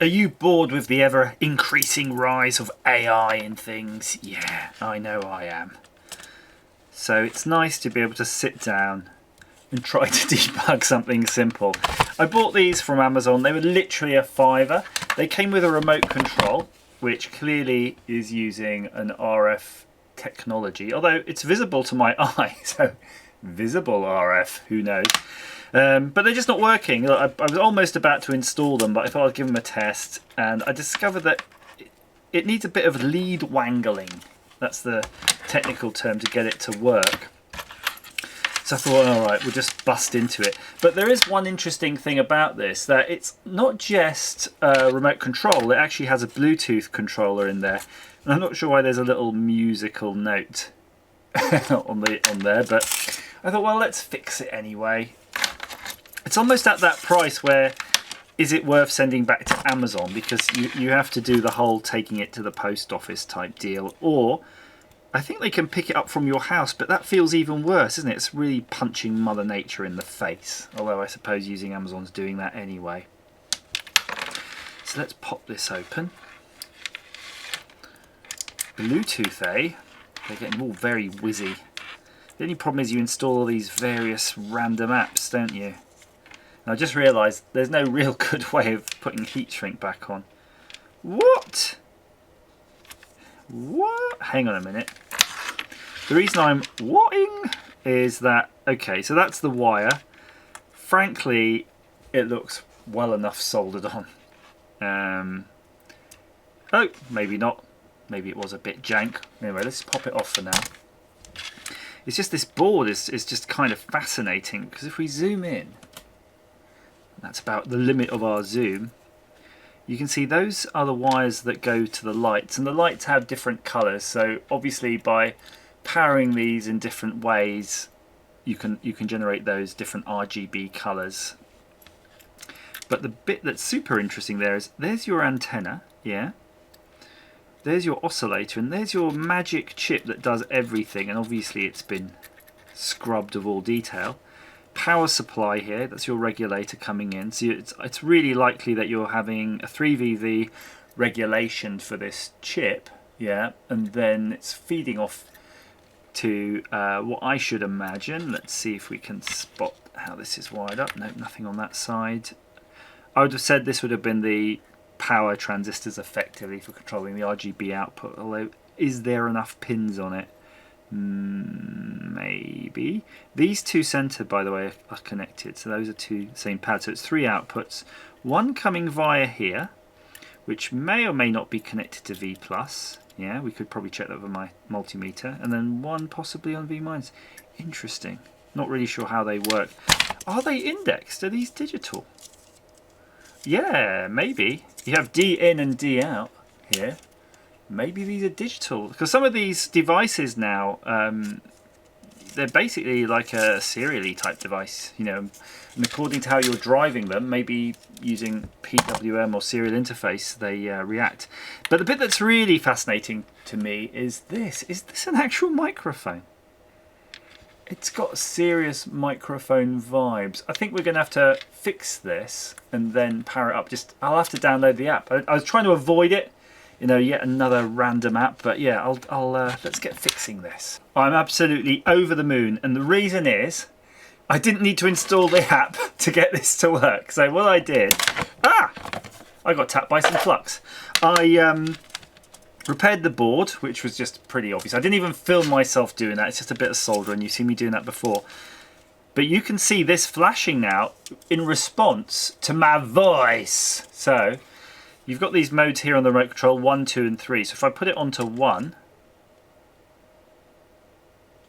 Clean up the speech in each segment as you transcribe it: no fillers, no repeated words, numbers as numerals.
Are you bored with the ever increasing rise of AI and things? Yeah, I know I am. So it's nice to be able to sit down and try to debug something simple. I bought these from Amazon. They were literally a £5. They came with a remote control, which clearly is using an RF technology, although it's visible to my eye, so visible RF, who knows. But they're just not working. I was almost about to install them, but I thought I'd give them a test, and I discovered that it needs a bit of lead wangling. That's the technical term to get it to work. So I thought, all right, we'll just bust into it. But there is one interesting thing about this, that it's not just a remote control, it actually has a Bluetooth controller in there. And I'm not sure why there's a little musical note on there, but I thought, well, let's fix it anyway. It's almost at that price where, is it worth sending back to Amazon? Because you have to do the whole taking it to the post office type deal. Or, I think they can pick it up from your house, but that feels even worse, isn't it? It's really punching Mother Nature in the face. Although I suppose using Amazon's doing that anyway. So let's pop this open. Bluetooth, eh? They're getting all very whizzy. The only problem is you install all these various random apps, don't you? And I just realised there's no real good way of putting heat shrink back on. What? What? Hang on a minute. The reason I'm whatting is that, okay, so that's the wire. Frankly, it looks well enough soldered on. Oh, maybe not. Maybe it was a bit jank. Anyway, let's pop it off for now. It's just this board is just kind of fascinating, because if we zoom in, that's about the limit of our zoom, you can see those are the wires that go to the lights, and the lights have different colours. So obviously by powering these in different ways, you can generate those different RGB colours. But the bit that's super interesting there is, there's your antenna, yeah. There's your oscillator, and there's your magic chip that does everything, and obviously it's been scrubbed of all detail. Power supply here, that's your regulator coming in. So it's really likely that you're having a 3VV regulation for this chip, yeah, and then it's feeding off to what I should imagine. Let's see if we can spot how this is wired up. No, nothing on that side. I would have said this would have been the power transistors effectively for controlling the RGB output, although is there enough pins on it? Maybe. These two centered, by the way, are connected, so those are two same pads, so it's 3 outputs, one coming via here, which may or may not be connected to V+, yeah, we could probably check that with my multimeter, and then one possibly on V-. Interesting. Not really sure how they work. Are they indexed? Are these digital? Yeah, maybe. You have D in and D out here. Maybe these are digital, because some of these devices now, they're basically like a serially type device, you know, and according to how you're driving them, maybe using PWM or serial interface, they react. But the bit that's really fascinating to me is this. Is this an actual microphone? It's got serious microphone vibes. I think we're going to have to fix this and then power it up. I'll have to download the app. I was trying to avoid it, you know, yet another random app. But yeah, let's get fixing this. I'm absolutely over the moon, and the reason is I didn't need to install the app to get this to work. So what I did, I got tapped by some flux. I repaired the board, which was just pretty obvious. I didn't even film myself doing that. It's just a bit of solder, and you've seen me doing that before. But you can see this flashing now in response to my voice. So you've got these modes here on the remote control, 1, 2, and 3. So if I put it onto 1,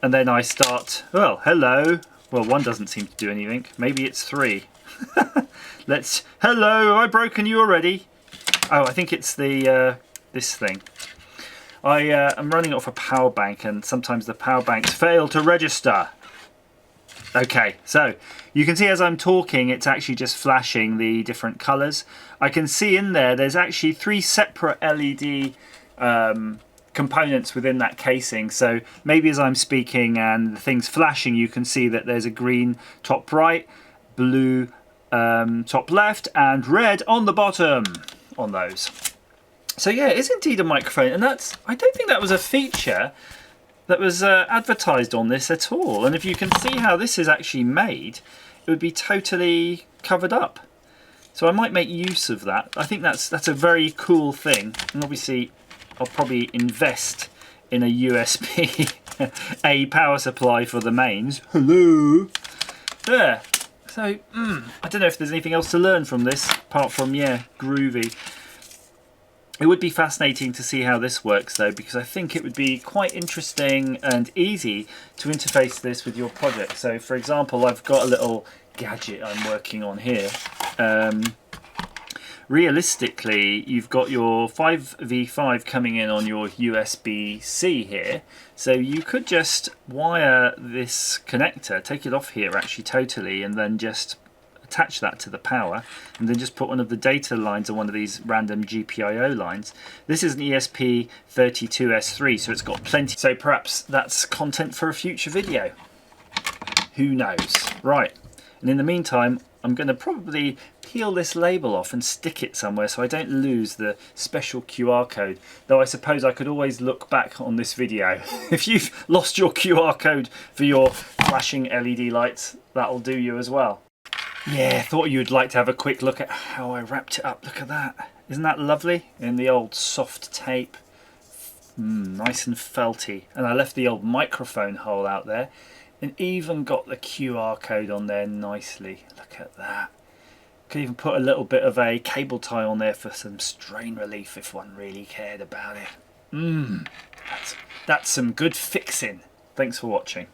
and then I start, well, hello. Well, 1 doesn't seem to do anything. Maybe it's 3. Hello, have I broken you already? Oh, I think it's the this thing. I'm running off a power bank, and sometimes the power banks fail to register. Okay, so you can see as I'm talking, it's actually just flashing the different colours. I can see in there's actually 3 separate LED components within that casing. So maybe as I'm speaking and the thing's flashing, you can see that there's a green top right, blue top left, and red on the bottom. on those. So yeah, it is indeed a microphone, and I don't think that was a feature that was advertised on this at all. And if you can see how this is actually made, it would be totally covered up. So I might make use of that. I think that's a very cool thing, and obviously I'll probably invest in a USB A power supply for the mains. Hello. There. So I don't know if there's anything else to learn from this apart from, yeah, groovy. It would be fascinating to see how this works though, because I think it would be quite interesting and easy to interface this with your project. So for example, I've got a little gadget I'm working on here. Realistically, you've got your 5v5 coming in on your USB-C here, so you could just wire this connector, take it off here actually totally, and then just attach that to the power, and then just put one of the data lines on one of these random GPIO lines. This is an ESP32S3, so it's got plenty, so perhaps that's content for a future video. Who knows? Right, and in the meantime, I'm going to probably peel this label off and stick it somewhere so I don't lose the special QR code. Though I suppose I could always look back on this video. If you've lost your QR code for your flashing LED lights, that'll do you as well. Yeah, thought you'd like to have a quick look at how I wrapped it up. Look at that. Isn't that lovely? In the old soft tape. Nice and felty. And I left the old microphone hole out there. And even got the QR code on there nicely. Look at that. Could even put a little bit of a cable tie on there for some strain relief if one really cared about it. That's some good fixing. Thanks for watching.